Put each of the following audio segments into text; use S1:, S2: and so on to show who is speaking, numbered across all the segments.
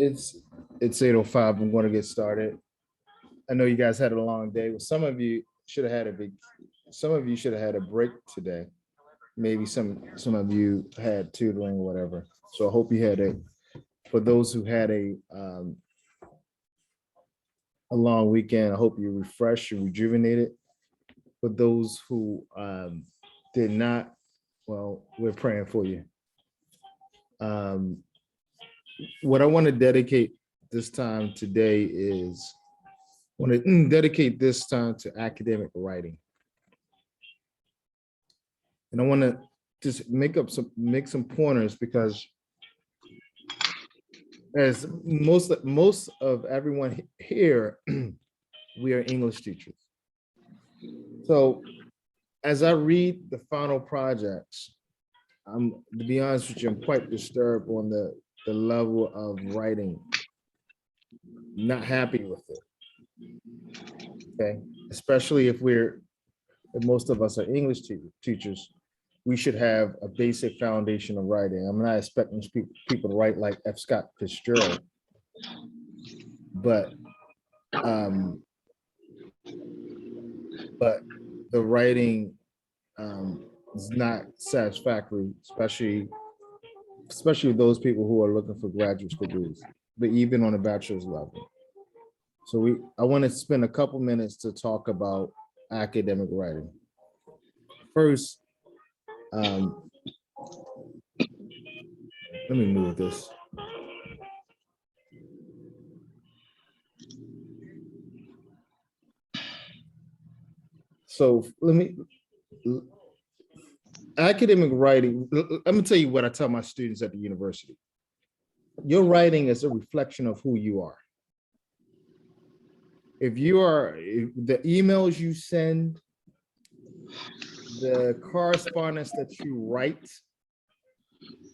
S1: It's it's 8:05. I'm going to get started. I know you guys had a long day. Well, some of you should have had a big. Some of you should have had a break today. Maybe some of you had tutoring, or whatever. So I hope you had a. For those who had a long weekend, I hope you refreshed, you rejuvenated. For those who did not, well, we're praying for you. What I want to dedicate this time today is I want to dedicate this time to academic writing. And I want to just make some pointers because as most of everyone here, we are English teachers. So as I read the final projects, to be honest with you, I'm quite disturbed on the level of writing. Not happy with it. Okay, especially if most of us are English teachers, we should have a basic foundation of writing. I'm not expecting people to write like F. Scott Fitzgerald, but the writing is not satisfactory, especially those people who are looking for graduate degrees, but even on a bachelor's level. So I want to spend a couple minutes to talk about academic writing. First, let me move this. So academic writing, let me tell you what I tell my students at the university. Your writing is a reflection of who you are. If the emails you send, the correspondence that you write,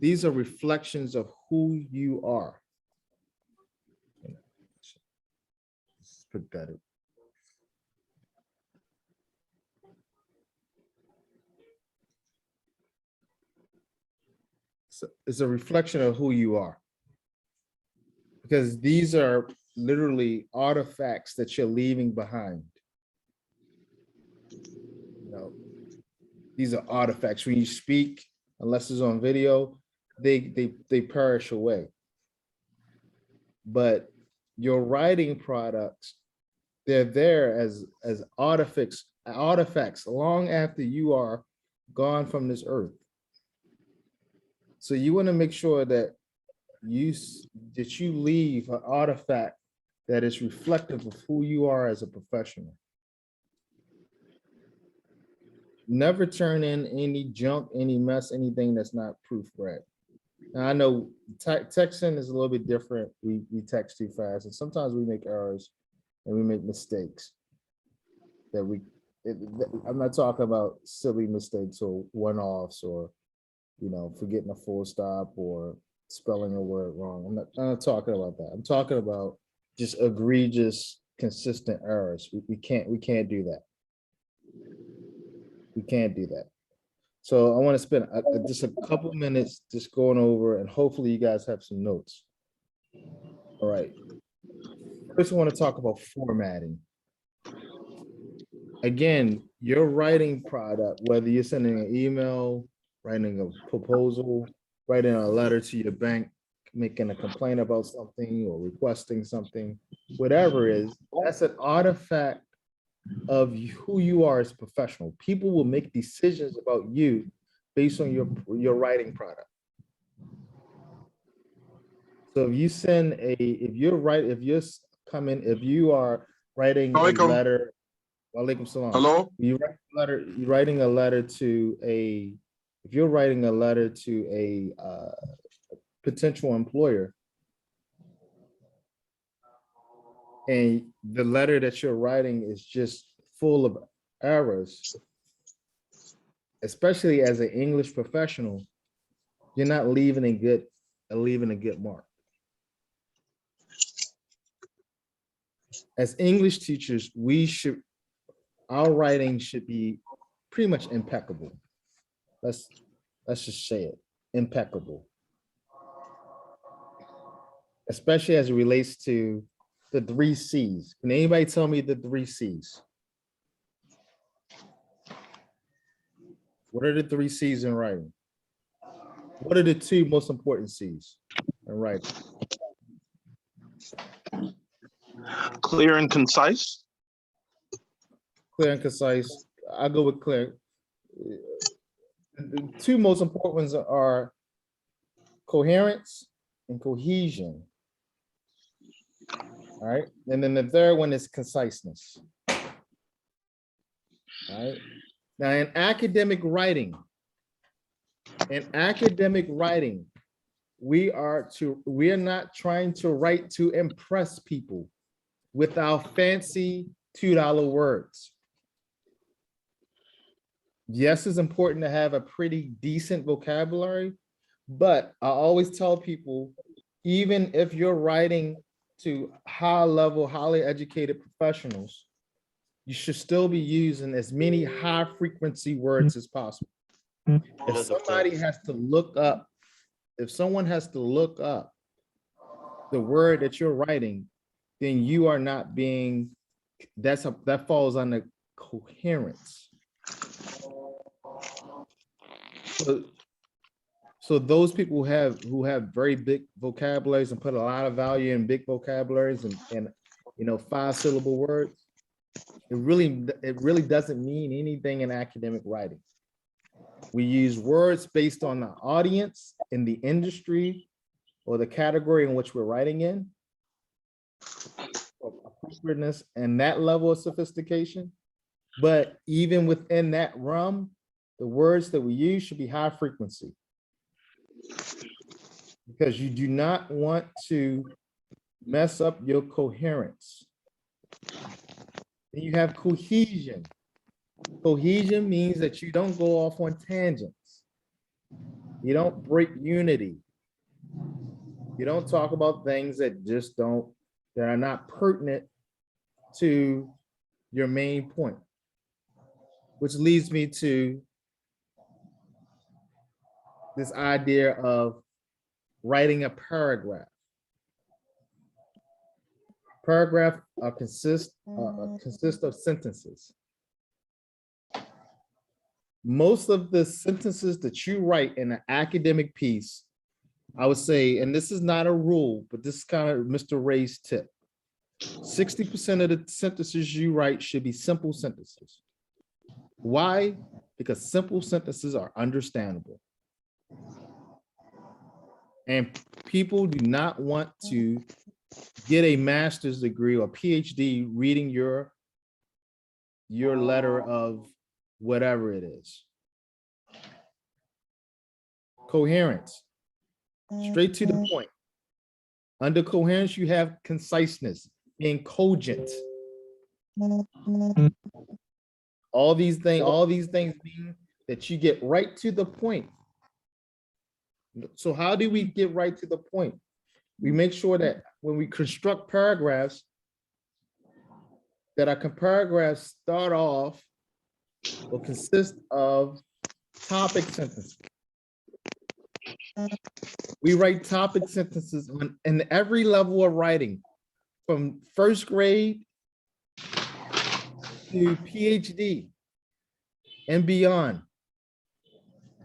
S1: these are reflections of who you are. Let's put that in. So it's a reflection of who you are. Because these are literally artifacts that you're leaving behind. You know, these are artifacts. When you speak, unless it's on video, they perish away. But your writing products, they're there as artifacts long after you are gone from this earth. So you want to make sure that you leave an artifact that is reflective of who you are as a professional. Never turn in any junk, any mess, anything that's not proofread. Now I know texting is a little bit different. We text too fast, and sometimes we make errors and we make mistakes. I'm not talking about silly mistakes or one-offs or forgetting a full stop or spelling a word wrong. I'm not talking about that. I'm talking about just egregious, consistent errors. We can't do that. We can't do that. So I want to spend just a couple minutes just going over, and hopefully you guys have some notes. All right. First, I want to talk about formatting. Again, your writing product, whether you're sending an email, writing a proposal, writing a letter to your bank, making a complaint about something or requesting something, whatever it is, that's an artifact of who you are as a professional. People will make decisions about you based on your writing product. So if you are writing a letter, Walaikum salam.
S2: Hello.
S1: You're writing a letter to a potential employer, and the letter that you're writing is just full of errors, especially as an English professional, you're not leaving a good mark. As English teachers, our writing should be pretty much impeccable. Let's just say it, impeccable. especially as it relates to the 3 C's. Can anybody tell me the 3 C's? What are the 3 C's in writing? What are the 2 most important C's in writing?
S2: Clear and concise.
S1: Clear and concise. I'll go with clear. The 2 most important ones are coherence and cohesion. All right. And then the third one is conciseness. All right. Now in academic writing, we are not trying to write to impress people with our fancy $2 words. Yes, it's important to have a pretty decent vocabulary, but I always tell people, even if you're writing to high level, highly educated professionals, you should still be using as many high frequency words as possible. If somebody has to look up, if someone has to look up the word that you're writing, then you are not being, that falls under coherence. So those people who have very big vocabularies and put a lot of value in big vocabularies and 5-syllable words, it really doesn't mean anything in academic writing. We use words based on the audience in the industry or the category in which we're writing in, appropriateness and that level of sophistication. But even within that realm, the words that we use should be high frequency, because you do not want to mess up your coherence. Then you have cohesion. Cohesion means that you don't go off on tangents. You don't break unity. You don't talk about things that that are not pertinent to your main point, which leads me to this idea of writing a paragraph. Paragraph consist of sentences. Most of the sentences that you write in an academic piece, I would say, and this is not a rule, but this is kind of Mr. Ray's tip. 60% of the sentences you write should be simple sentences. Why? Because simple sentences are understandable. And people do not want to get a master's degree or PhD reading your letter of whatever it is. Coherence, straight to the point. Under coherence, you have conciseness, being cogent. All these things mean that you get right to the point. So how do we get right to the point? We make sure that when we construct paragraphs, that our paragraphs start off or consist of topic sentences. We write topic sentences in every level of writing, from first grade to PhD and beyond.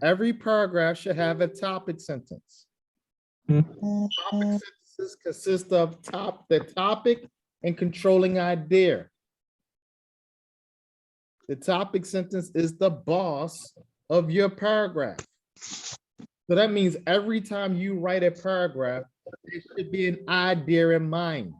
S1: Every paragraph should have a topic sentence. Topic sentences consist of the topic and controlling idea. The topic sentence is the boss of your paragraph. So that means every time you write a paragraph, there should be an idea in mind.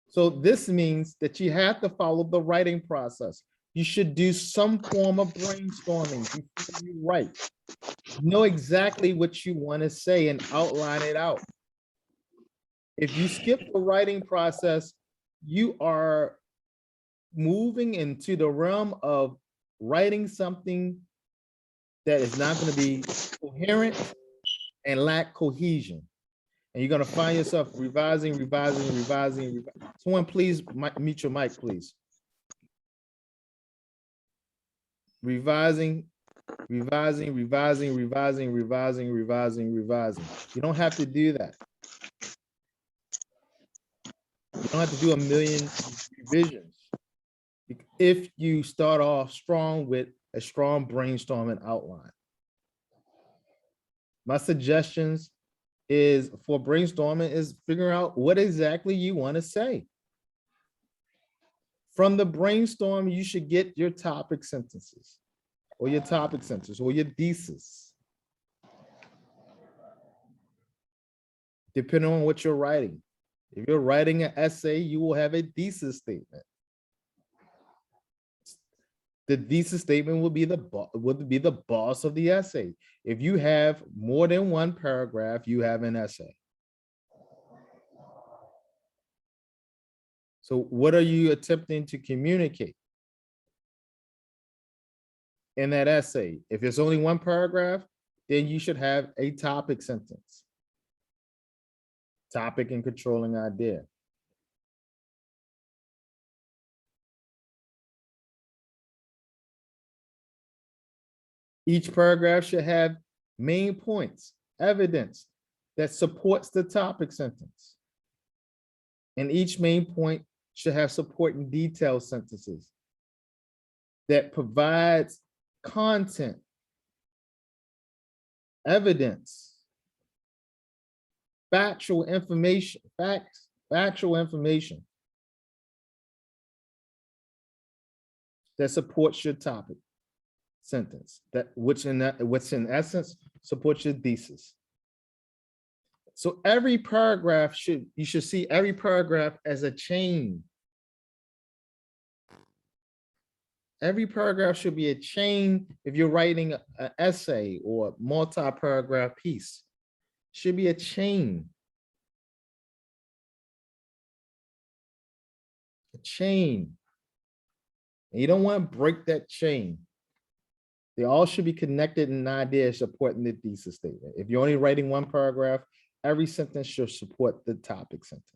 S1: So this means that you have to follow the writing process. You should do some form of brainstorming before you write. Know exactly what you want to say and outline it out. If you skip the writing process, you are moving into the realm of writing something that is not going to be coherent and lack cohesion. And you're going to find yourself revising. Someone please mute your mic, please. Revising revising, revising, revising, revising, revising, revising. You don't have to do that. You don't have to do a million revisions. If you start off strong with a strong brainstorming outline. My suggestions is for brainstorming is figure out what exactly you want to say. From the brainstorm, you should get your topic sentences or your topic sentence or your thesis. Depending on what you're writing. If you're writing an essay, you will have a thesis statement. The thesis statement will be the boss of the essay. If you have more than one paragraph, you have an essay. So what are you attempting to communicate in that essay? If it's only one paragraph, then you should have a topic sentence. Topic and controlling idea. Each paragraph should have main points, evidence that supports the topic sentence. And each main point should have supporting detailed sentences that provides content, evidence, factual information, factual information that supports your topic sentence, which in essence supports your thesis. So every paragraph you should see every paragraph as a chain. Every paragraph should be a chain. If you're writing an essay or multi-paragraph piece, should be a chain. A chain. And you don't want to break that chain. They all should be connected in ideas supporting the thesis statement. If you're only writing one paragraph, every sentence should support the topic sentence.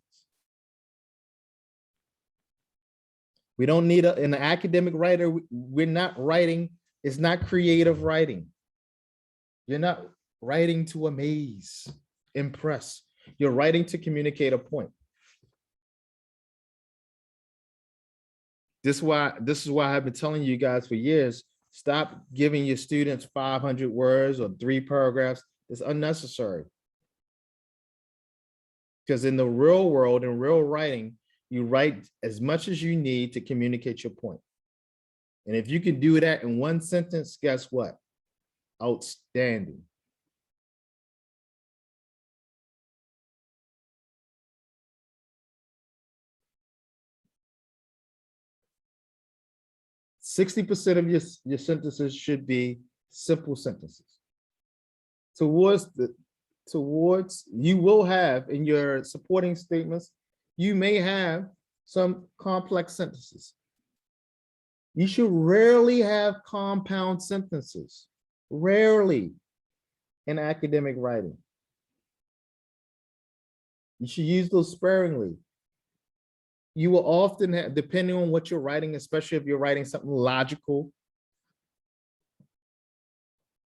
S1: We don't need an academic writer. We're not writing. It's not creative writing. You're not writing to amaze, impress. You're writing to communicate a point. This is why I've been telling you guys for years, stop giving your students 500 words or 3 paragraphs. It's unnecessary. Because in the real world, in real writing, you write as much as you need to communicate your point. And if you can do that in one sentence, guess what? Outstanding. %60 of your sentences should be simple sentences. You will have in your supporting statements, you may have some complex sentences. You should rarely have compound sentences, rarely in academic writing. You should use those sparingly. You will often have, depending on what you're writing, especially if you're writing something logical,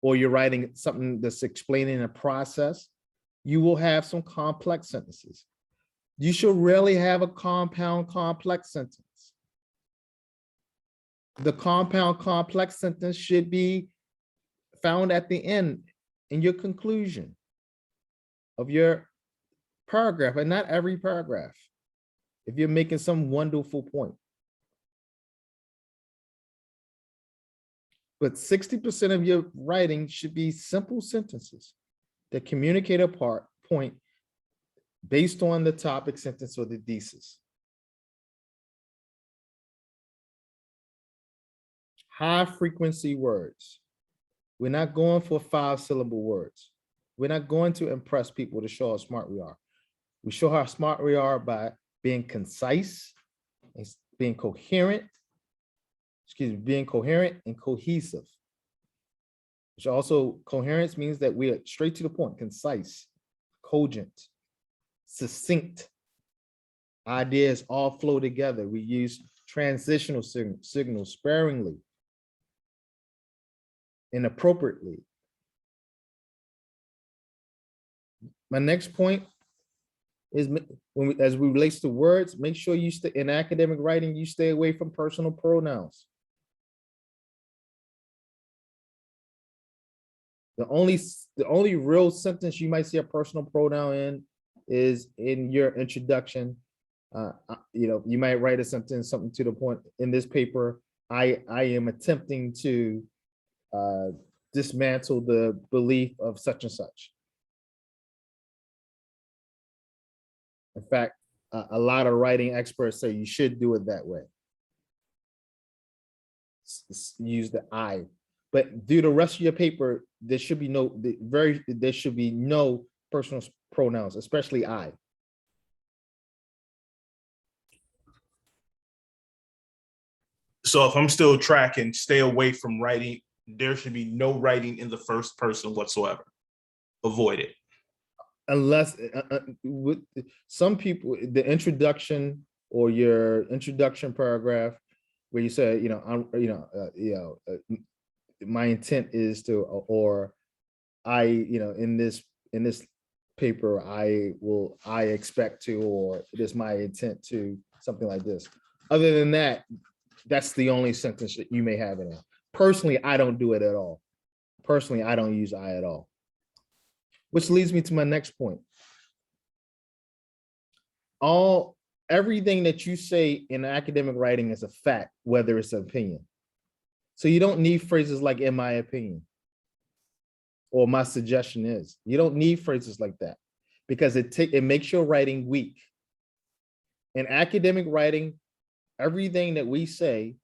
S1: or you're writing something that's explaining a process, you will have some complex sentences. You should rarely have a compound complex sentence. The compound complex sentence should be found at the end in your conclusion of your paragraph, and not every paragraph, if you're making some wonderful point. But 60% of your writing should be simple sentences that communicate a point based on the topic sentence or the thesis. High frequency words. We're not going for 5-syllable words. We're not going to impress people to show how smart we are. We show how smart we are by being concise and being coherent. Being coherent and cohesive. Which also, coherence means that we are straight to the point, concise, cogent, succinct. Ideas all flow together. We use transitional signals sparingly. and appropriately. My next point is as we relates to words, make sure you stay in academic writing, you stay away from personal pronouns. The only real sentence you might see a personal pronoun in is in your introduction. You might write a sentence, something to the point in this paper. I am attempting to dismantle the belief of such and such. In fact, a lot of writing experts say you should do it that way. Use the I, but do the rest of your paper, there should be no personal pronouns, especially I.
S3: So if I'm still tracking, stay away from writing. There should be no writing in the first person whatsoever. Avoid it.
S1: Unless with some people, the introduction or your introduction paragraph where you say, my intent is to, or I, in this paper, I expect to, or it is my intent to, something like this. Other than that, that's the only sentence that you may have in it. Personally, I don't do it at all. Personally, I don't use I at all. Which leads me to my next point. Everything that you say in academic writing is a fact, whether it's an opinion. So you don't need phrases like "in my opinion" or "my suggestion is." You don't need phrases like that because it makes your writing weak. In academic writing, everything that we say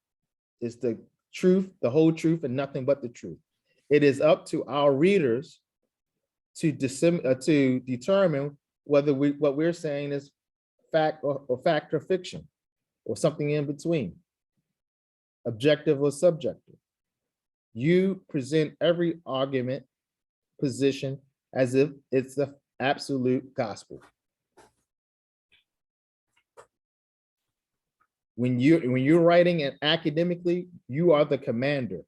S1: is the truth, the whole truth, and nothing but the truth. It is up to our readers to determine whether what we're saying is fact or fiction, or something in between, objective or subjective. You present every argument position as if it's the absolute gospel. When you're writing it academically, you are the commander.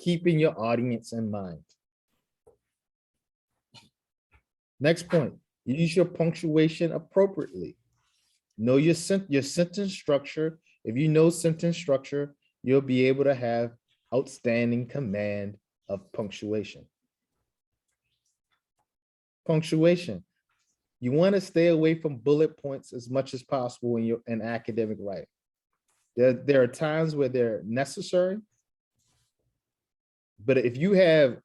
S1: Keeping your audience in mind. Next point, use your punctuation appropriately. Know your sentence structure. If you know sentence structure, you'll be able to have outstanding command of punctuation. Punctuation. You want to stay away from bullet points as much as possible when you're in academic writing. There are times where they're necessary, but if you have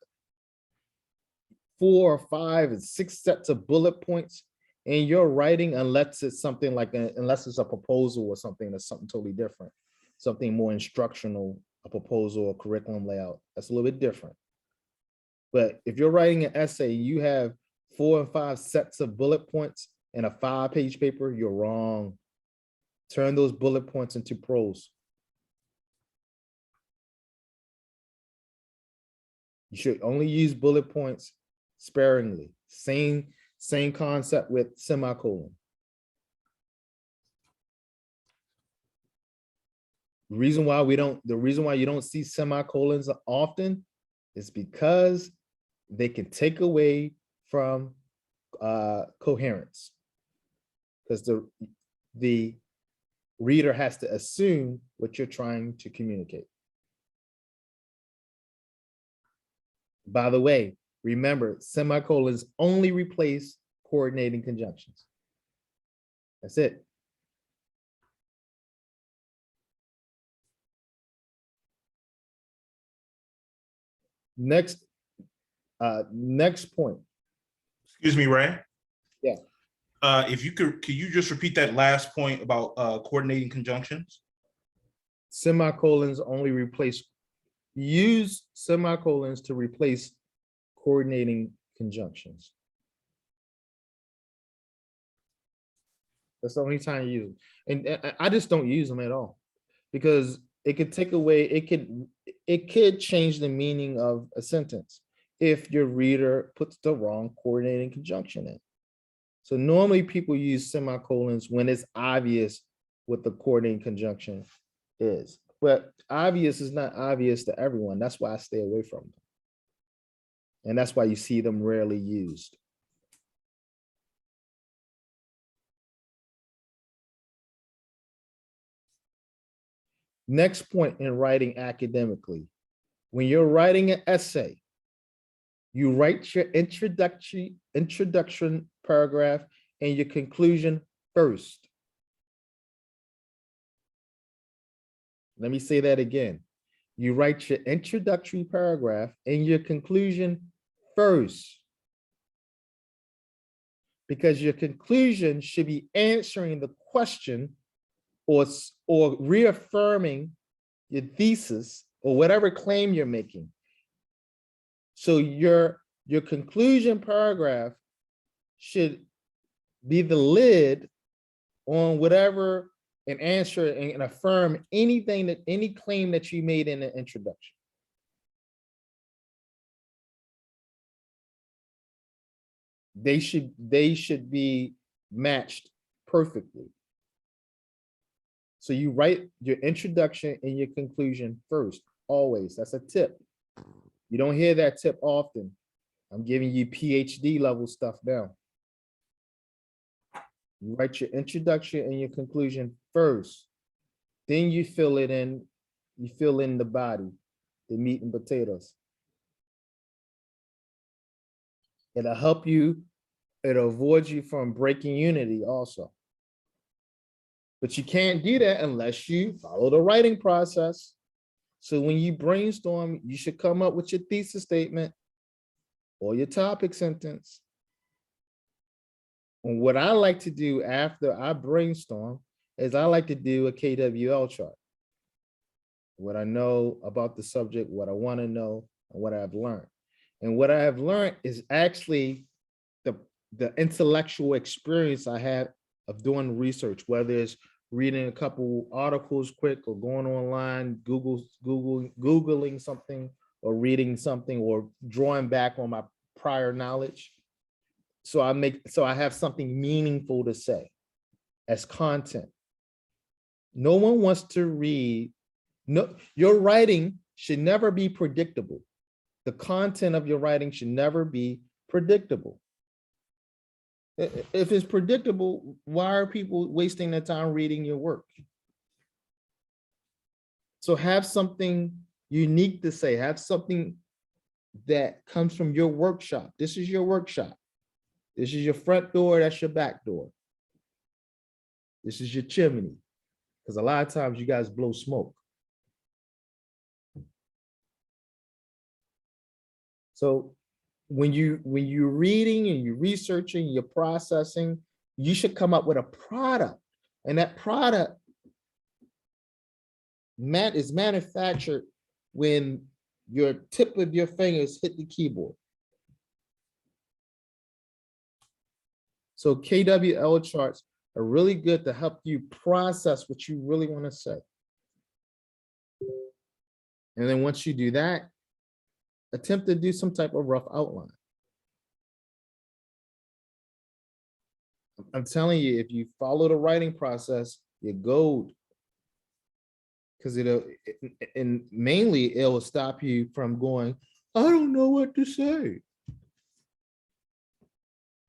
S1: 4 or 5 and 6 sets of bullet points in your writing, unless it's something like unless it's a proposal or something that's something totally different, something more instructional, a proposal or curriculum layout, that's a little bit different. But if you're writing an essay, you have 4 and 5 sets of bullet points in a 5-page paper, you're wrong. Turn those bullet points into prose. You should only use bullet points sparingly. Same concept with semicolon. The reason why you don't see semicolons often is because they can take away from coherence, because the reader has to assume what you're trying to communicate. By the way, remember, semicolons only replace coordinating conjunctions. That's it. Next point.
S3: Excuse me, Ray.
S1: Yeah.
S3: If you could you just repeat that last point about coordinating conjunctions?
S1: Semicolons only use semicolons to replace coordinating conjunctions. That's the only time you use them. And I just don't use them at all, because it could take away, it could change the meaning of a sentence if your reader puts the wrong coordinating conjunction in. So normally people use semicolons when it's obvious what the coordinating conjunction is. But obvious is not obvious to everyone. That's why I stay away from them. And that's why you see them rarely used. Next point in writing academically. When you're writing an essay, you write your introduction paragraph and your conclusion first. Let me say that again. You write your introductory paragraph and your conclusion first. Because your conclusion should be answering the question or reaffirming your thesis or whatever claim you're making. So your conclusion paragraph should be the lid on whatever and answer and affirm anything that any claim that you made in the introduction. They should be matched perfectly. So you write your introduction and your conclusion first, always. That's a tip. You don't hear that tip often. I'm giving you PhD level stuff now. You write your introduction and your conclusion first. Then you fill it in, you fill in the body, the meat and potatoes. It'll help you, it'll avoid you from breaking unity also. But you can't do that unless you follow the writing process. So when you brainstorm, you should come up with your thesis statement or your topic sentence. And what I like to do after I brainstorm is I like to do a KWL chart. What I know about the subject, what I want to know, and what I've learned. And what I have learned is actually the intellectual experience I had of doing research, whether it's reading a couple articles quick or going online, Googling something or reading something or drawing back on my prior knowledge. So I have something meaningful to say as content. No one wants to read, no, your writing should never be predictable. The content of your writing should never be predictable. If it's predictable, why are people wasting their time reading your work? So have something unique to say, have something that comes from your workshop. This is your workshop. This is your front door, that's your back door. This is your chimney. Because a lot of times you guys blow smoke. So when you're reading and you're researching, you're processing, you should come up with a product. And that product is manufactured when your tip of your fingers hit the keyboard. So KWL charts are really good to help you process what you really want to say. And then once you do that, attempt to do some type of rough outline. I'm telling you, if you follow the writing process, you're gold. Because and mainly it will stop you from going, I don't know what to say.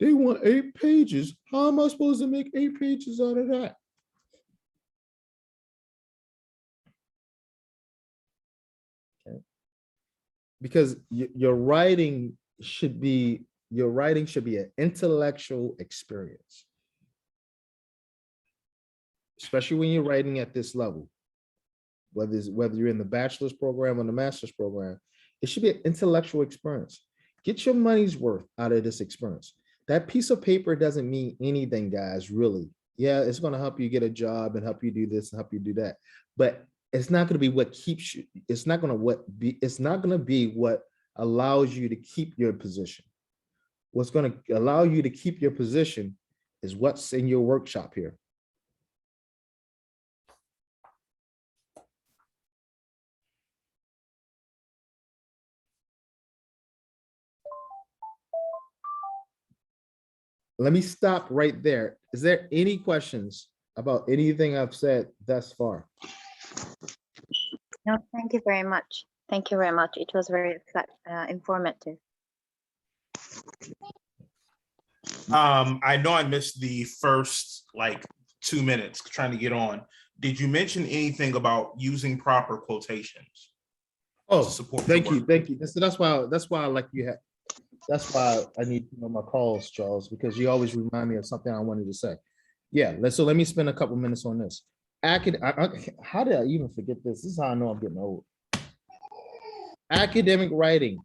S1: They want 8 pages. How am I supposed to make 8 pages out of that? Okay. Because your writing should be an intellectual experience. Especially when you're writing at this level. Whether you're in the bachelor's program or the master's program, it should be an intellectual experience. Get your money's worth out of this experience. That piece of paper doesn't mean anything, guys, really. Yeah, it's going to help you get a job and help you do this and help you do that. But it's not going to be what keeps you. It's not going to be what allows you to keep your position. What's going to allow you to keep your position is what's in your workshop here. Let me stop right there. Is there any questions about anything I've said thus far?
S4: No, thank you very much. Thank you very much. It was very informative.
S3: I know I missed the first like 2 minutes trying to get on. Did you mention anything about using proper quotations?
S1: Oh,
S3: to support your
S1: thank you,
S3: work?
S1: thank you. That's why I like you have. That's why I need to know my calls, Charles, because you always remind me of something I wanted to say. Yeah, so let me spend a couple minutes on this. How did I even forget this? This is how I know I'm getting old. Academic writing.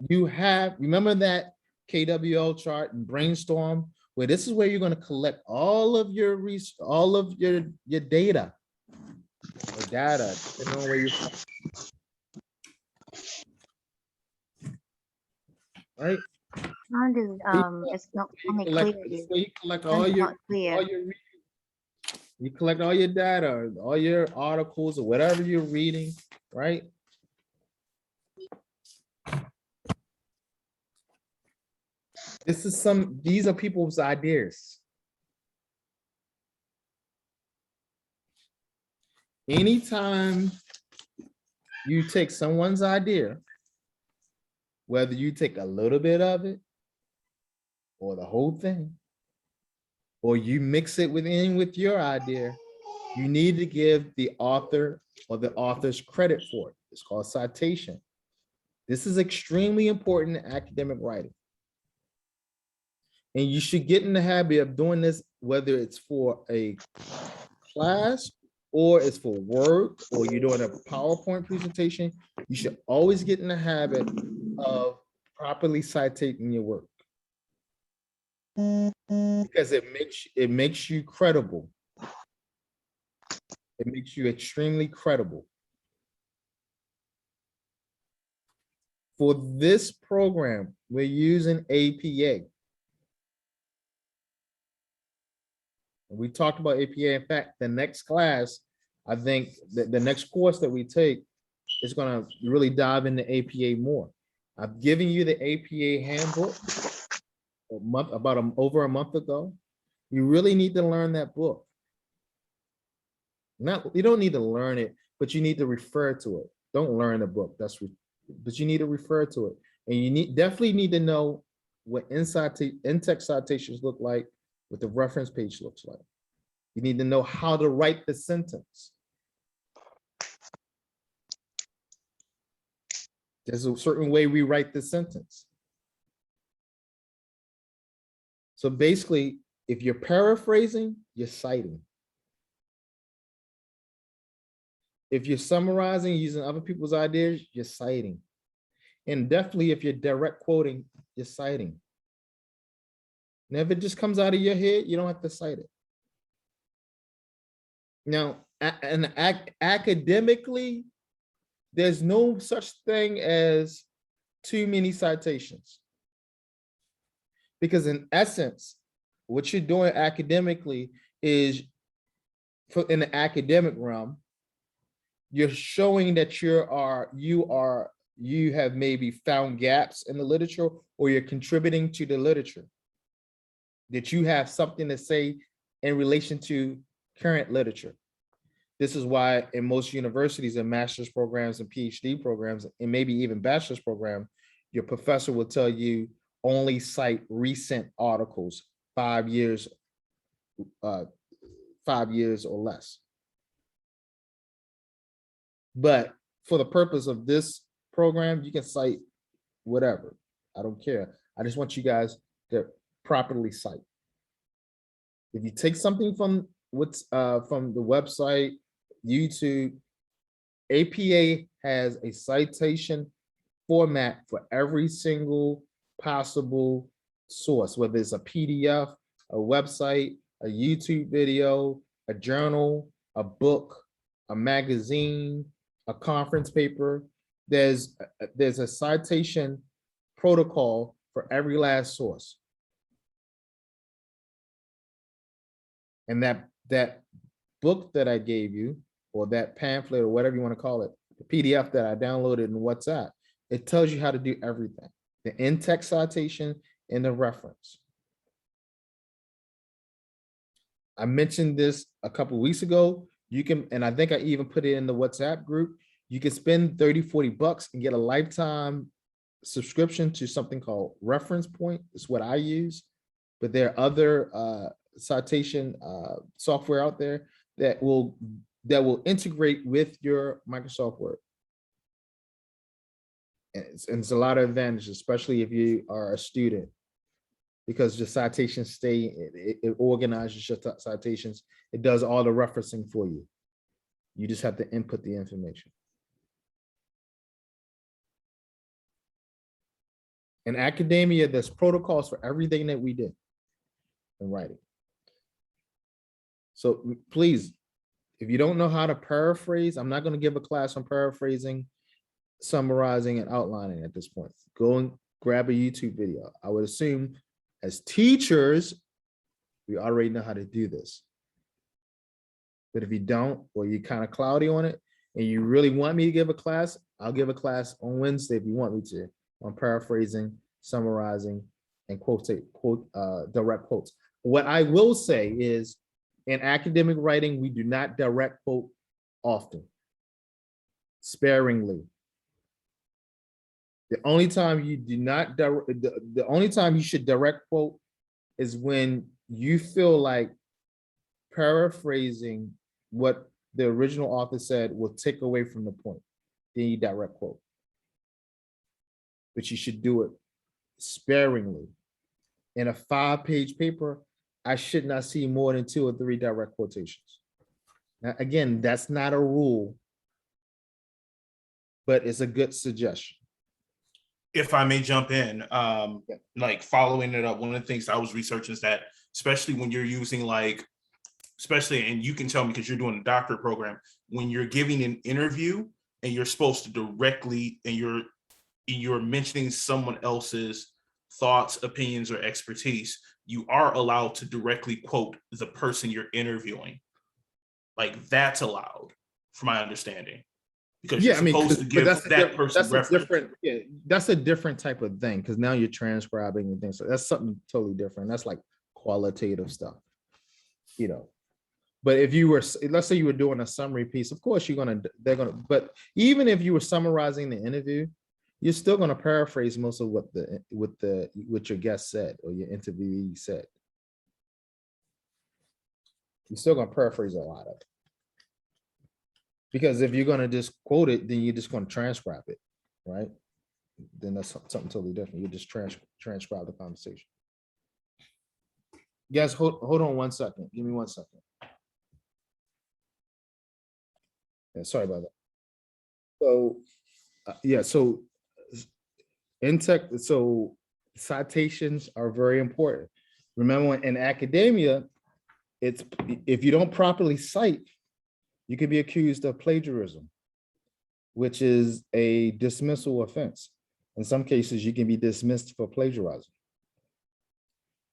S1: You have, remember that KWL chart and brainstorm, where this is where you're going to collect all of your data. Or data, depending on where you're from. Right?
S4: Sound is it's not coming clearly.
S1: So you collect all
S4: Sounds
S1: your,
S4: not clear.
S1: you collect all your data, all your articles or whatever you're reading, right? These are people's ideas. Anytime you take someone's idea, whether you take a little bit of it or the whole thing, or you mix it with your idea, you need to give the author or the author's credit for it. It's called citation. This is extremely important in academic writing. And you should get in the habit of doing this, whether it's for a class or it's for work or you're doing a PowerPoint presentation. You should always get in the habit of properly citing your work. Because it makes you credible. It makes you extremely credible. For this program, we're using APA. We talked about APA. In fact, the next class, I think that the next course that we take is going to really dive into APA more. I've given you the APA handbook over a month ago. You really need to learn that book. You don't need to learn it, but you need to refer to it. Don't learn the book. But you need to refer to it, and you definitely need to know what in-text citations look like, what the reference page looks like. You need to know how to write the sentence. There's a certain way we write the sentence. So basically, if you're paraphrasing, you're citing. If you're summarizing using other people's ideas, you're citing. And definitely if you're direct quoting, you're citing. Now, if it just comes out of your head, you don't have to cite it. Now, academically, there's no such thing as too many citations. Because in essence, what you're doing academically is, in the academic realm, you're showing that you have maybe found gaps in the literature, or you're contributing to the literature, that you have something to say in relation to current literature. This is why in most universities and master's programs and PhD programs, and maybe even bachelor's program, your professor will tell you only cite recent articles, 5 years or less. But for the purpose of this program, you can cite whatever. I don't care. I just want you guys to properly cite. If you take something from from the website, YouTube, APA has a citation format for every single possible source, whether it's a PDF, a website, a YouTube video, a journal, a book, a magazine, a conference paper. There's a citation protocol for every last source. And that book that I gave you, or that pamphlet, or whatever you want to call it, the PDF that I downloaded in WhatsApp, it tells you how to do everything. The in-text citation and the reference. I mentioned this a couple weeks ago. You can, and I think I even put it in the WhatsApp group. You can spend 30, 40 bucks and get a lifetime subscription to something called Reference Point. It's what I use. But there are other citation software out there that will integrate with your Microsoft Word. And it's a lot of advantages, especially if you are a student, because the citations stay, it organizes your citations. It does all the referencing for you. You just have to input the information. In academia, there's protocols for everything that we did in writing. So please, if you don't know how to paraphrase, I'm not going to give a class on paraphrasing, summarizing, and outlining at this point. Go and grab a YouTube video. I would assume as teachers, we already know how to do this. But if you don't, or you're kind of cloudy on it, and you really want me to give a class, I'll give a class on Wednesday if you want me to, on paraphrasing, summarizing, and direct quotes. What I will say is, in academic writing, we do not direct quote often, sparingly. The only time you do not the only time you should direct quote is when you feel like paraphrasing what the original author said will take away from the point. Then you direct quote. But you should do it sparingly. In a 5-page paper, I should not see more than 2 or 3 direct quotations. Now, again, that's not a rule, but it's a good suggestion.
S3: If I may jump in, like following it up, one of the things I was researching is that, especially when you're using like, especially, and you can tell me because you're doing a doctorate program, when you're giving an interview and you're supposed to directly, and you're mentioning someone else's thoughts, opinions, or expertise, you are allowed to directly quote the person you're interviewing. Like that's allowed, from my understanding. Because you're supposed to give that person reference.
S1: That's a different type of thing, because now you're transcribing and things. So that's something totally different. That's like qualitative stuff, you know. But if you were, let's say you were doing a summary piece, of course but even if you were summarizing the interview, you're still gonna paraphrase most of what your guest said or your interviewee said. You're still gonna paraphrase a lot of it. Because if you're gonna just quote it, then you're just gonna transcribe it, right? Then that's something totally different. You just transcribe the conversation. Guys, hold on 1 second. Give me 1 second. Yeah, sorry about that. So, yeah, so in tech, so citations are very important. Remember, in academia, it's if you don't properly cite, you could be accused of plagiarism, which is a dismissal offense. In some cases, you can be dismissed for plagiarizing.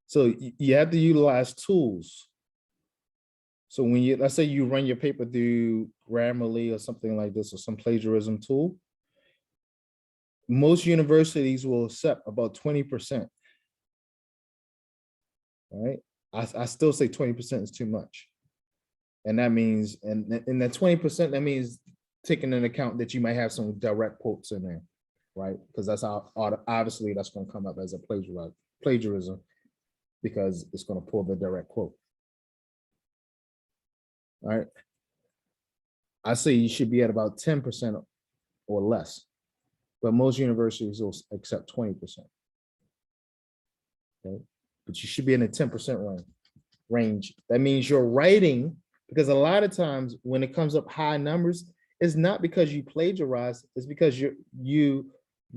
S1: So you have to utilize tools. So when you, let's say you run your paper through Grammarly or something like this, or some plagiarism tool, most universities will accept about 20%. All right, I still say 20% is too much. And that means, and that 20%, that means taking into account that you might have some direct quotes in there, right? Because that's how, obviously that's going to come up as a plagiarism, because it's going to pull the direct quote. All right. I say you should be at about 10% or less, but most universities will accept 20%. Okay, but you should be in the 10% range. That means you're writing, because a lot of times when it comes up high numbers, it's not because you plagiarize, it's because you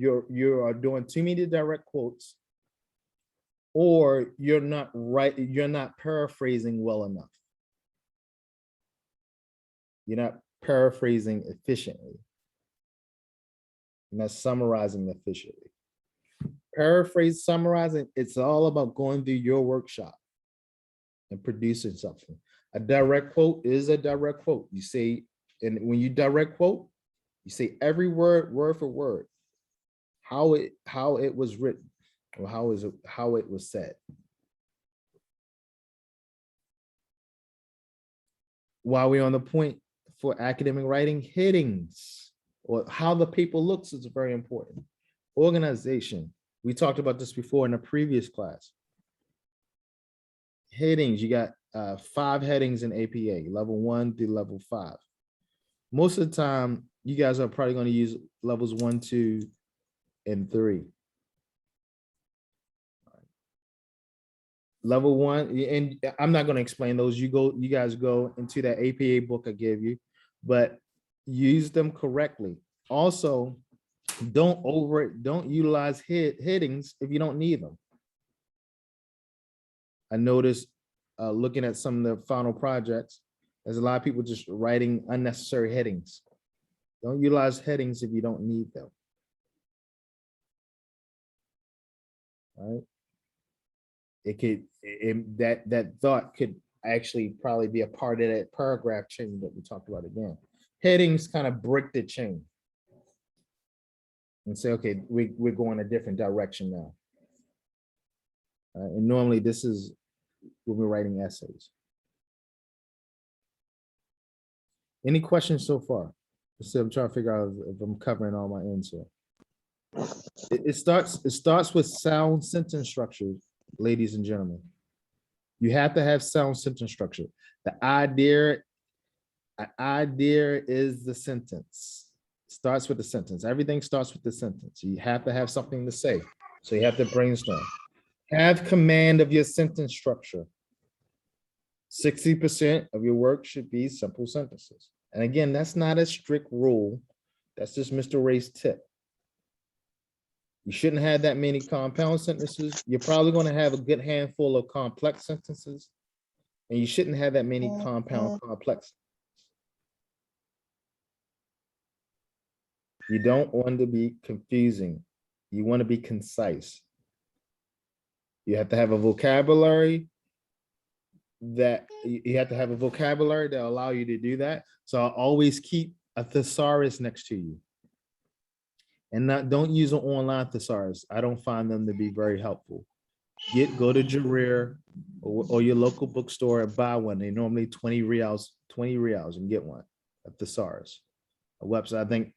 S1: are doing too many direct quotes, or you're not paraphrasing well enough. You're not paraphrasing efficiently. You're not summarizing efficiently. Paraphrase, summarizing, it's all about going through your workshop and producing something. A direct quote is a direct quote. You say, and when you direct quote, you say every word for word, how it was written, or how it was said. while we're on the point for academic writing, headings or how the paper looks is very important. Organization. We talked about this before in a previous class. Headings, you got 5 headings in APA, level 1 through level 5. Most of the time, you guys are probably going to use levels 1, 2, and 3. Level 1, and I'm not going to explain those. You guys go into that APA book I gave you, but use them correctly. Also, don't utilize headings if you don't need them. I noticed looking at some of the final projects, there's a lot of people just writing unnecessary headings. Don't utilize headings if you don't need them. All right. That thought could actually probably be a part of that paragraph chain that we talked about again. Headings kind of break the chain and say, okay, we're going a different direction now. And normally this is when we're writing essays. Any questions so far? So I'm trying to figure out if I'm covering all my ends here. It starts with sound sentence structure, ladies and gentlemen. You have to have sound sentence structure. The idea is the sentence. Starts with the sentence. Everything starts with the sentence. You have to have something to say. So you have to brainstorm. Have command of your sentence structure. 60% of your work should be simple sentences. And again, that's not a strict rule. That's just Mr. Ray's tip. You shouldn't have that many compound sentences. You're probably going to have a good handful of complex sentences. And you shouldn't have that many compound complex. You don't want to be confusing. You want to be concise. You have to have a vocabulary that allow you to do that. So I'll always keep a thesaurus next to you. And don't use an online thesaurus. I don't find them to be very helpful. Go to Jarir or your local bookstore and buy one. They normally 20 reals and get one, a thesaurus. A website.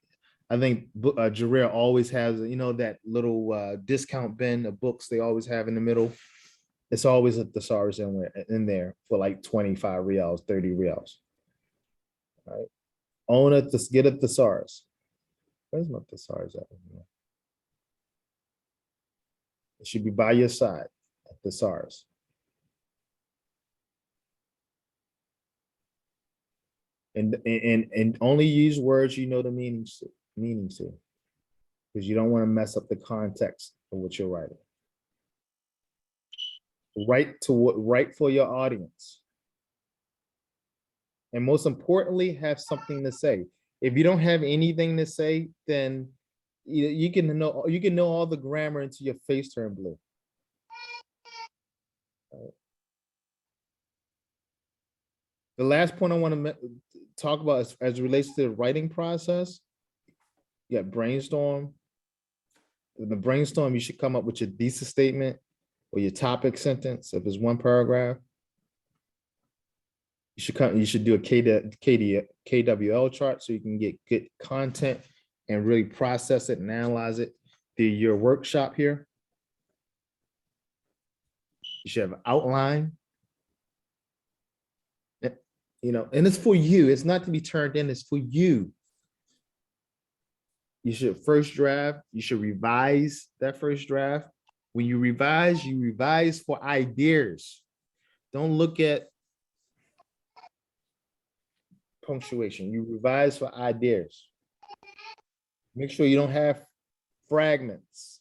S1: I think Jarir always has, that little discount bin of books they always have in the middle. It's always a thesaurus in there for like 25 reals, 30 reals. All right. Own it, get a thesaurus. Where's my thesaurus at? It should be by your side, a thesaurus. And only use words you know the meanings to, because you don't want to mess up the context of what you're writing. Write for your audience. And most importantly, have something to say. If you don't have anything to say, then you can know all the grammar until your face turn blue. The last point I want to talk about is, as it relates to the writing process, you got brainstorm. In the brainstorm, you should come up with your thesis statement or your topic sentence. If it's one paragraph, you should do a KWL chart so you can get good content and really process it and analyze it through your workshop here. You should have an outline. And it's for you. It's not to be turned in, it's for you. You should first draft, you should revise that first draft. When you revise for ideas. Don't look at punctuation. You revise for ideas. Make sure you don't have fragments.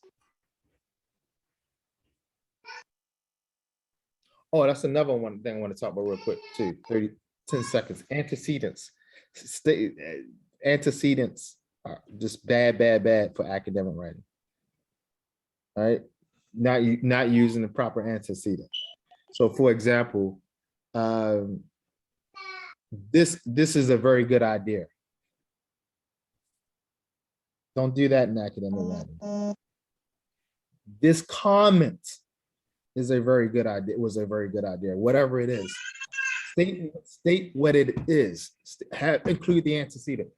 S1: Oh, that's another one thing I want to talk about real quick too. 10 seconds. Antecedents. Antecedents are just bad for academic writing. All right. Not using the proper antecedent. So for example, this is a very good idea. Don't do that in academic writing. This comment is a very good idea. It was a very good idea. Whatever it is, State what it is. Include the antecedent.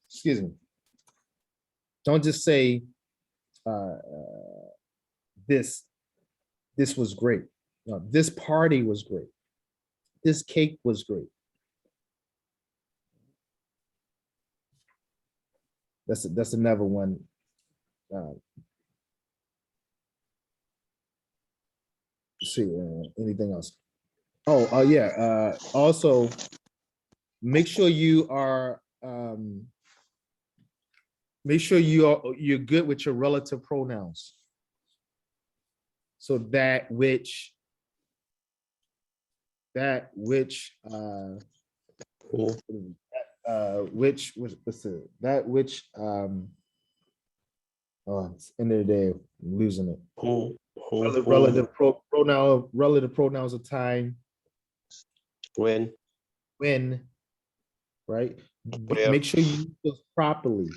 S1: Excuse me. Don't just say this was great. No, this party was great. This cake was great. That's another one. Let's see, anything else? Oh, yeah. Also, make sure you are you're good with your relative pronouns. So that which which was that which oh, it's end of the day, I'm losing it. Relative pronouns of time.
S5: When.
S1: When, right?
S5: Where.
S1: Make sure you use those properly.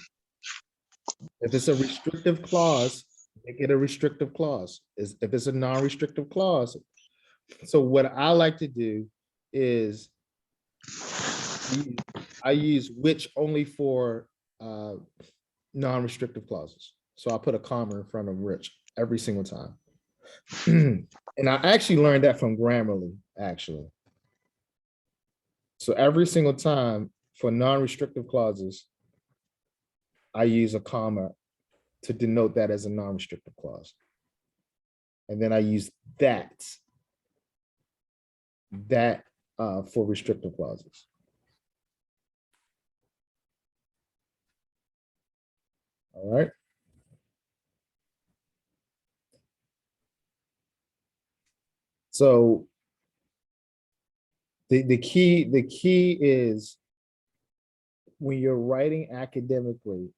S1: If it's a restrictive clause, make it a restrictive clause. If it's a non-restrictive clause. So what I like to do is I use which only for non-restrictive clauses. So I put a comma in front of rich every single time. And I actually learned that from Grammarly, actually. So every single time for non-restrictive clauses, I use a comma to denote that as a non-restrictive clause. And then I use that for restrictive clauses. All right. So the key is when you're writing academically,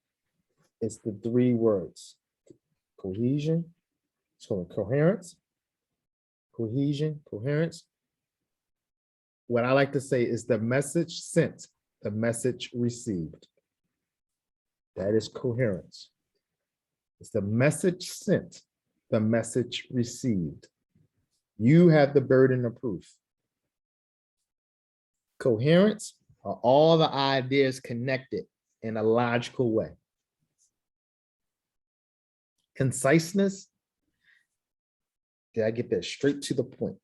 S1: it's the 3 words: cohesion, so coherence, coherence. What I like to say is the message sent, the message received. That is coherence. It's the message sent, the message received. You have the burden of proof. Coherence are all the ideas connected in a logical way. Conciseness, did I get that straight to the point?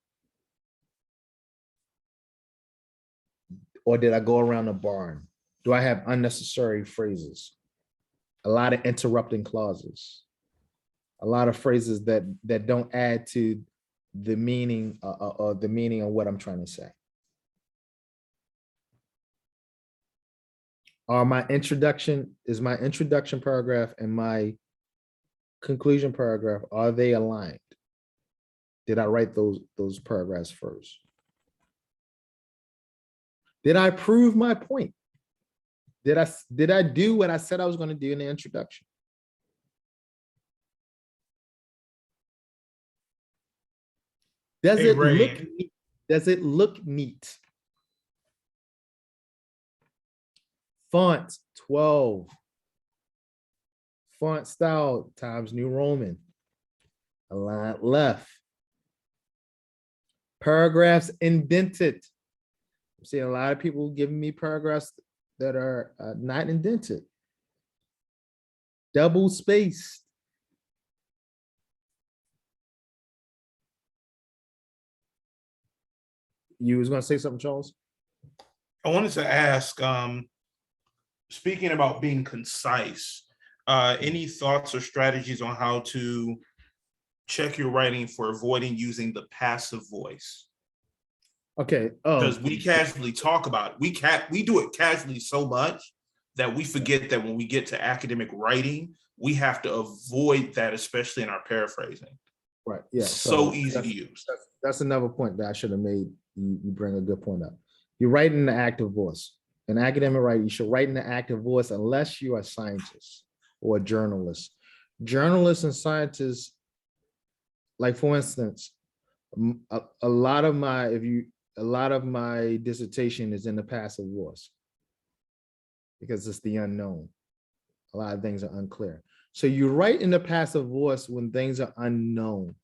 S1: Or did I go around the barn? Do I have unnecessary phrases? A lot of interrupting clauses. A lot of phrases that don't add to the meaning or the meaning of what I'm trying to say. Is my introduction paragraph and my conclusion paragraph, are they aligned? Did I write those paragraphs first? Did I prove my point? Did I do what I said I was going to do in the introduction? Does
S3: Hey,
S1: it
S3: Ray.
S1: look neat? Does it look neat? Font 12. Font style Times New Roman. Align left. Paragraphs indented. I'm seeing a lot of people giving me paragraphs that are not indented. Double spaced. You was going to say something, Charles?
S3: I wanted to ask, speaking about being concise, any thoughts or strategies on how to check your writing for avoiding using the passive voice?
S1: Okay.
S3: Because we casually talk about it. We do it casually so much that we forget that when we get to academic writing, we have to avoid that, especially in our paraphrasing.
S1: Right. Yeah.
S3: So easy to use.
S1: That's another point that I should have made. You bring a good point up. You write in the active voice. In academic writing, you should write in the active voice unless you are a scientist or a journalist. Journalists and scientists, like for instance, a lot of my dissertation is in the passive voice because it's the unknown. A lot of things are unclear. So you write in the passive voice when things are unknown.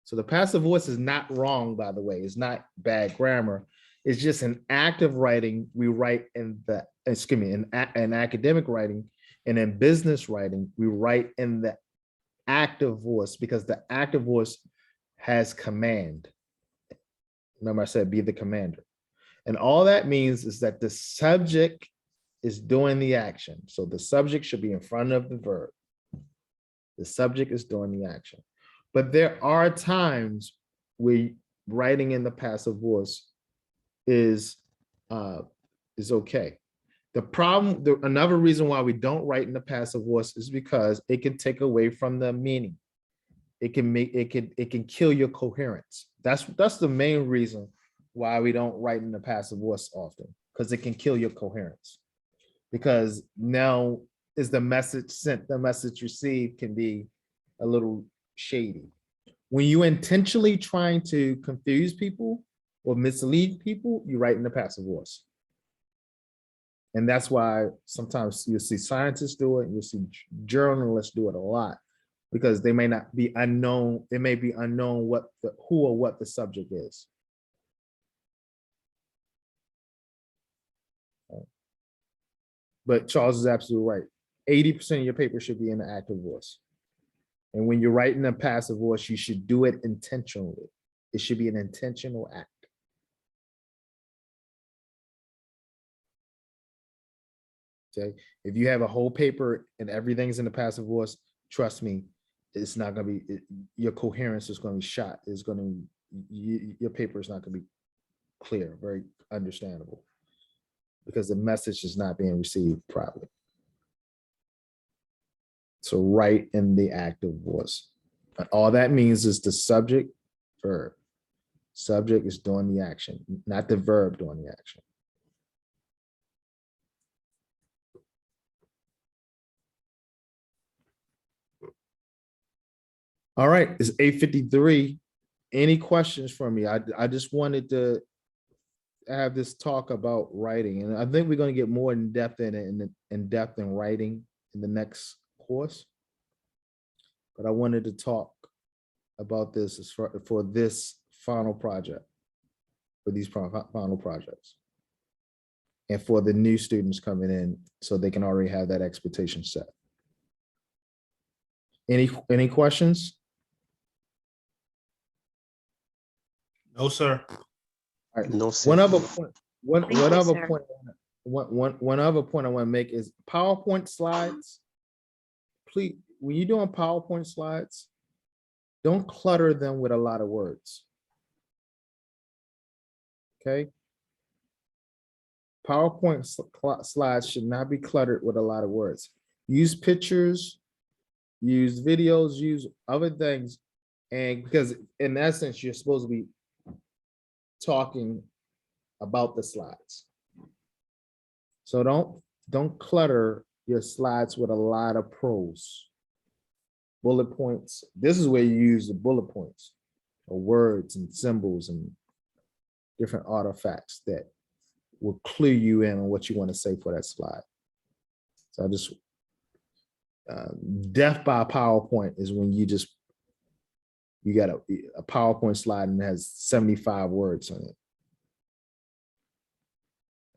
S1: So the passive voice is not wrong, by the way. It's not bad grammar. It's just in active writing, we write in the, excuse me, in academic writing and in business writing, we write in the active voice because the active voice has command. Remember I said be the commander. And all that means is that the subject is doing the action. So the subject should be in front of the verb. The subject is doing the action. But there are times where writing in the passive voice is okay. The problem, another reason why we don't write in the passive voice is because it can take away from the meaning. It can kill your coherence. That's the main reason why we don't write in the passive voice often, because it can kill your coherence. Because now is the message sent, the message received can be a little shady. When you intentionally trying to confuse people or mislead people, you write in the passive voice. And that's why sometimes you'll see scientists do it, you'll see journalists do it a lot, because they may not be unknown, it may be unknown who or what the subject is. But Charles is absolutely right. 80% of your paper should be in the active voice. And when you're writing a passive voice, you should do it intentionally. It should be an intentional act. Okay. If you have a whole paper and everything's in the passive voice, trust me, it's not going to be, your coherence is going to be shot. It's going to, your paper is not going to be clear, very understandable, because the message is not being received properly. So write in the active voice. And all that means is the subject, verb. Subject is doing the action, not the verb doing the action. All right, it's 8:53. Any questions from me? I just wanted to have this talk about writing, and I think we're going to get more in depth in writing in the next course. But I wanted to talk about this as for this final project, for these final projects, and for the new students coming in, so they can already have that expectation set. Any questions?
S3: No, sir.
S1: All right.
S5: No, sir.
S1: One other point. One
S4: Thank you,
S1: other
S4: sir.
S1: point. One other point I want to make is PowerPoint slides. Please, when you're doing PowerPoint slides, don't clutter them with a lot of words. Okay. PowerPoint slides should not be cluttered with a lot of words. Use pictures, use videos, use other things. And because in essence, you're supposed to be talking about the slides. So don't clutter your slides with a lot of prose. Bullet points. This is where you use the bullet points or words and symbols and different artifacts that will clue you in on what you want to say for that slide. So I just, death by PowerPoint is when you got a PowerPoint slide and it has 75 words on it.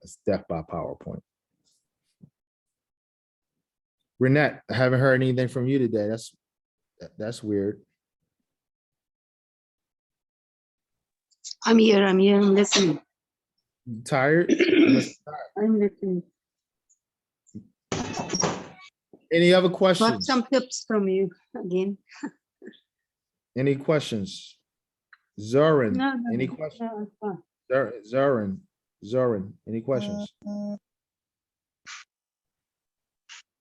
S1: That's death by PowerPoint. Renette, I haven't heard anything from you today. That's weird.
S6: I'm here, I'm listening.
S1: You tired?
S6: I'm listening.
S1: Any other
S6: Got
S1: questions?
S6: some tips from you again.
S1: Any questions? Zoran,
S6: No,
S1: any
S6: no,
S1: questions?
S6: no, it's fine.
S1: Zoran, any questions?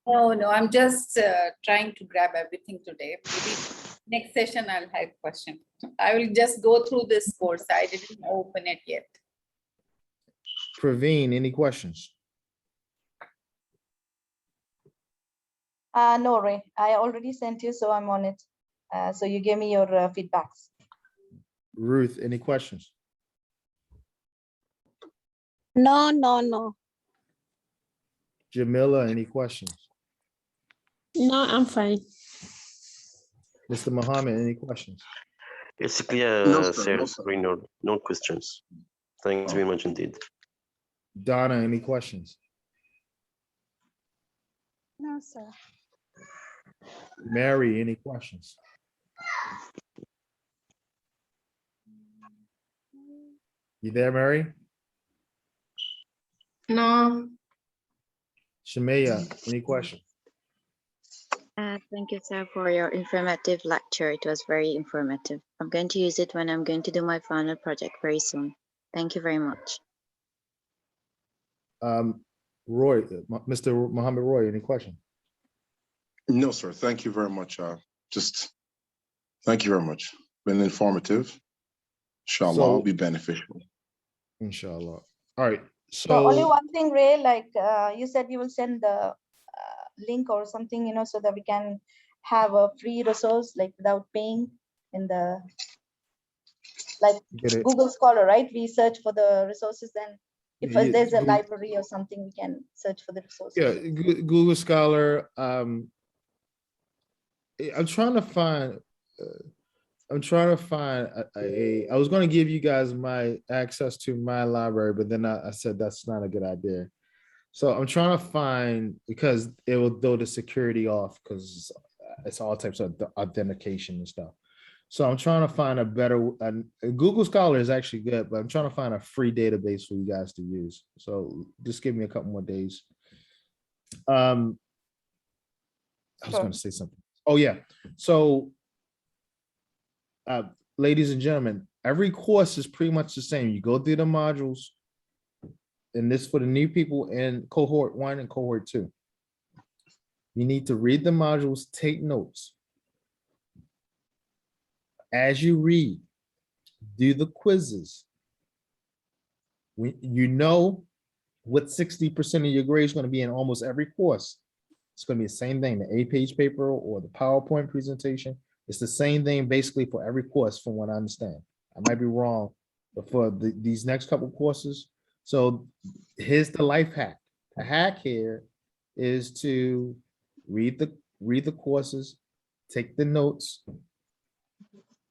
S7: No, I'm just trying to grab everything today. Maybe next session I'll have question. I will just go through this course. I didn't open it yet.
S1: Praveen, any questions?
S8: No, Ray, I already sent you, so I'm on it. So you gave me your feedbacks.
S1: Ruth, any questions?
S9: No.
S1: Jamila, any questions?
S9: No, I'm fine.
S1: Mr. Muhammad, any questions?
S5: It's a clear,
S2: No, sir.
S5: sir.
S2: No, sir.
S5: No questions. Thanks very much indeed.
S1: Donna, any questions?
S9: No, sir.
S1: Mary, any questions? You there, Mary?
S6: No.
S1: Shamaya, any questions?
S4: Thank you, sir, for your informative lecture. It was very informative. I'm going to use it when I'm going to do my final project very soon. Thank you very much.
S1: Roy, Mr. Mohammed Roy, any question?
S2: No, sir. Thank you very much. Just thank you very much. Been informative. Inshallah,
S1: So-
S2: will be beneficial.
S1: Inshallah. All right,
S8: So only
S1: so
S8: one thing, Ray, like you said, you will send the link or something, so that we can have a free resource, like without paying in the, like
S1: get it.
S8: Google Scholar, right? We search for the resources, and if
S1: Yeah,
S8: there's a
S1: Google-
S8: library or something, we can search for the resources.
S1: Yeah, Google Scholar. I'm trying to find. I was going to give you guys my access to my library, but then I said that's not a good idea. So I'm trying to find, because it will throw the security off, because it's all types of authentication and stuff. So I'm trying to find a better. Google Scholar is actually good, but I'm trying to find a free database for you guys to use. So just give me a couple more days. I was
S8: Sure.
S1: going to say something. Oh yeah. So, ladies and gentlemen, every course is pretty much the same. You go through the modules, and this for the new people in cohort 1 and cohort 2. You need to read the modules, take notes. As you read, do the quizzes. You know what 60% of your grade is going to be in almost every course. It's going to be the same thing, the 8-page paper or the PowerPoint presentation. It's the same thing basically for every course, from what I understand. I might be wrong, but for these next couple courses. So here's the life hack. The hack here is to read the courses, take the notes.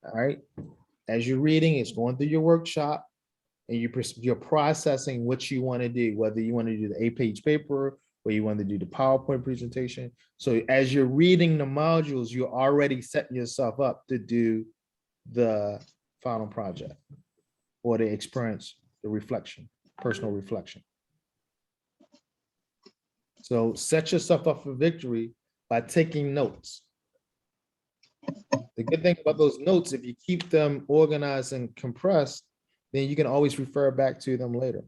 S1: All right. As you're reading, it's going through your workshop, and you're processing what you want to do, whether you want to do the 8-page paper or you want to do the PowerPoint presentation. So as you're reading the modules, you're already setting yourself up to do the final project or the experience, the reflection, personal reflection. So set yourself up for victory by taking notes. The good thing about those notes, if you keep them organized and compressed, then you can always refer back to them later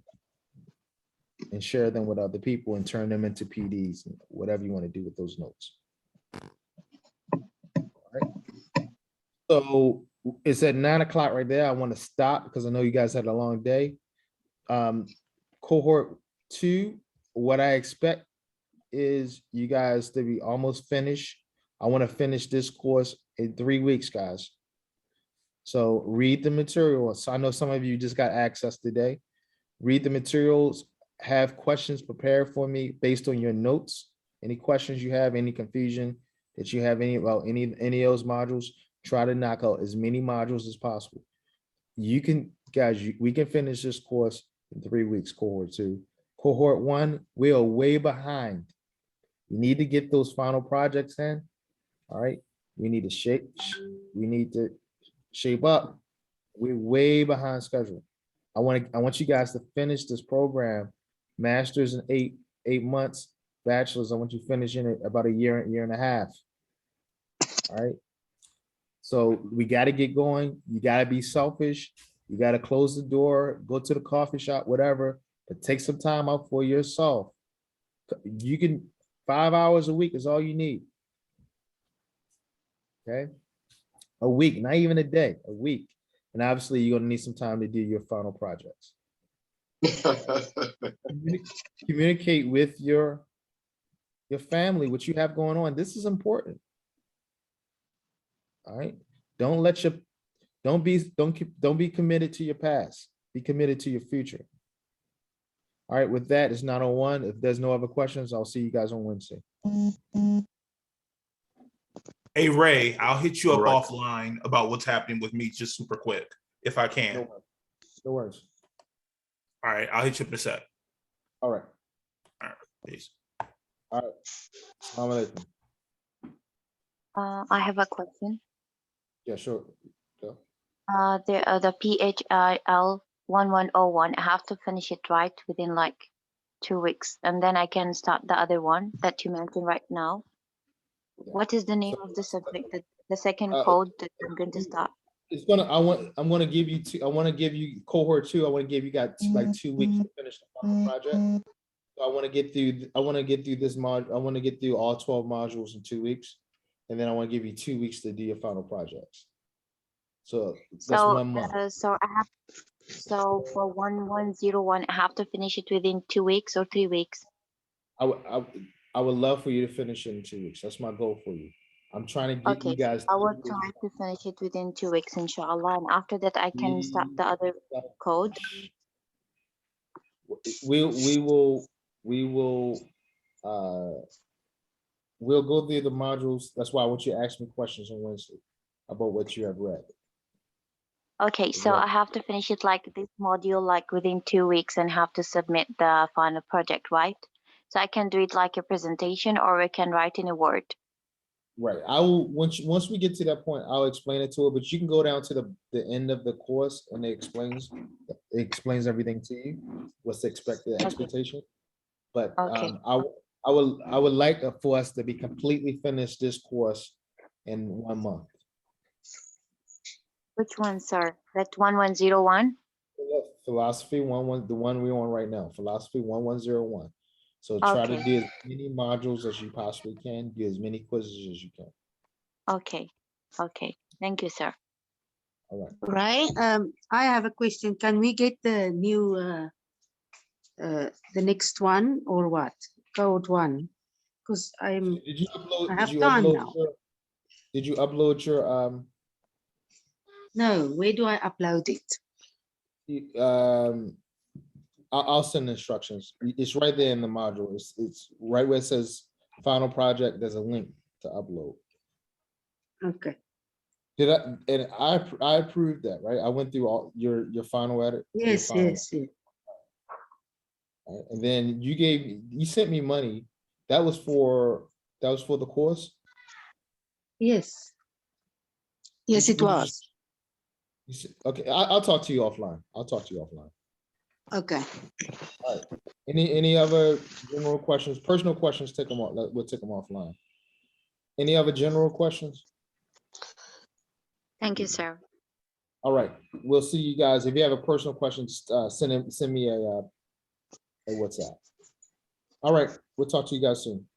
S1: and share them with other people and turn them into PDs, and whatever you want to do with those notes. All right. So it's at 9 o'clock right there. I want to stop because I know you guys had a long day. Cohort 2, what I expect is you guys to be almost finished. I want to finish this course in 3 weeks, guys. So read the material. So I know some of you just got access today. Read the materials, have questions prepared for me based on your notes. Any questions you have, any confusion that you have about any of those modules, try to knock out as many modules as possible. You can, guys, we can finish this course in 3 weeks, cohort 2. Cohort 1, we are way behind. You need to get those final projects in. All right. We need to shape up. We're way behind schedule. I want you guys to finish this program, masters in eight months, bachelor's. I want you to finish in about a year and a half. All right. So we got to get going. You got to be selfish. You got to close the door, go to the coffee shop, whatever, but take some time out for yourself. You can, 5 hours a week is all you need. Okay. A week, not even a day, a week. And obviously you're gonna need some time to do your final projects. Communicate with your family, what you have going on. This is important. All right. Don't be committed to your past. Be committed to your future. All right, with that, it's 9:01. If there's no other questions, I'll see you guys on Wednesday.
S3: Hey, Ray, I'll hit you up
S5: Right.
S3: offline about what's happening with me just super quick, if I can.
S1: No worries. No worries.
S3: All right, I'll hit you up in a sec.
S1: All right.
S3: Peace.
S1: All right. Assalamu alaikum.
S4: I have a question.
S1: Yeah, sure. Go.
S4: The PHIL 1101, I have to finish it right within like 2 weeks, and then I can start the other one that you mentioned right now. What is the name of the subject, the second code that I'm going to start?
S1: It's gonna. I'm gonna give you two. I want to give you cohort 2. I want to give you like 2 weeks to finish the final project. So I want to get through. I want to get through this mod. I want to get through all 12 modules in 2 weeks, and then I want to give you 2 weeks to do your final projects. So that's
S4: So,
S1: 1 month.
S4: So for 1101, I have to finish it within 2 weeks or 3 weeks.
S1: I would love for you to finish it in 2 weeks. That's my goal for you. I'm trying to get you
S4: Okay,
S1: guys.
S4: I will try to finish it within 2 weeks, inshallah. And after that, I can start the other code.
S1: We'll go through the modules. That's why I want you to ask me questions on Wednesday about what you have read.
S4: Okay, so
S1: Right.
S4: I have to finish it like this module like within 2 weeks and have to submit the final project, right? So I can do it like a presentation, or we can write in a Word.
S1: Right. I will once we get to that point, I'll explain it to her, but you can go down to the end of the course and it explains everything to you, what's the expected expectation. But
S4: Okay.
S1: I would like for us to be completely finished this course in 1 month.
S4: Which one, sir? That 1101?
S1: Philosophy the one we're on right now, philosophy 1101. So try to
S4: Okay.
S1: do as many modules as you possibly can, do as many quizzes as you can.
S4: Okay. Okay. Thank you, sir.
S1: All right.
S6: Right. I have a question. Can we get the new, the next one or what? Code 1? Because
S1: Did you upload?
S6: I
S1: Did
S6: have
S1: you
S6: time
S1: upload
S6: now.
S1: your? Did you upload your
S6: No, where do I upload it?
S1: I'll send instructions. It's right there in the module. It's right where it says final project. There's a link to upload.
S6: Okay.
S1: Did I? And I approved that, right? I went through all your final edit. your
S6: Yes,
S1: final-
S6: yes, yes.
S1: And then you sent me money. That was for the course.
S6: Yes. Yes, it
S1: Would you
S6: was.
S1: Okay, I'll talk to you offline. I'll talk to you offline.
S6: Okay.
S1: All right. Any other general questions? Personal questions, take them off. We'll take them offline. Any other general questions?
S4: Thank you, sir.
S1: All right, we'll see you guys. If you have a personal question, send me a WhatsApp. All right, we'll talk to you guys soon.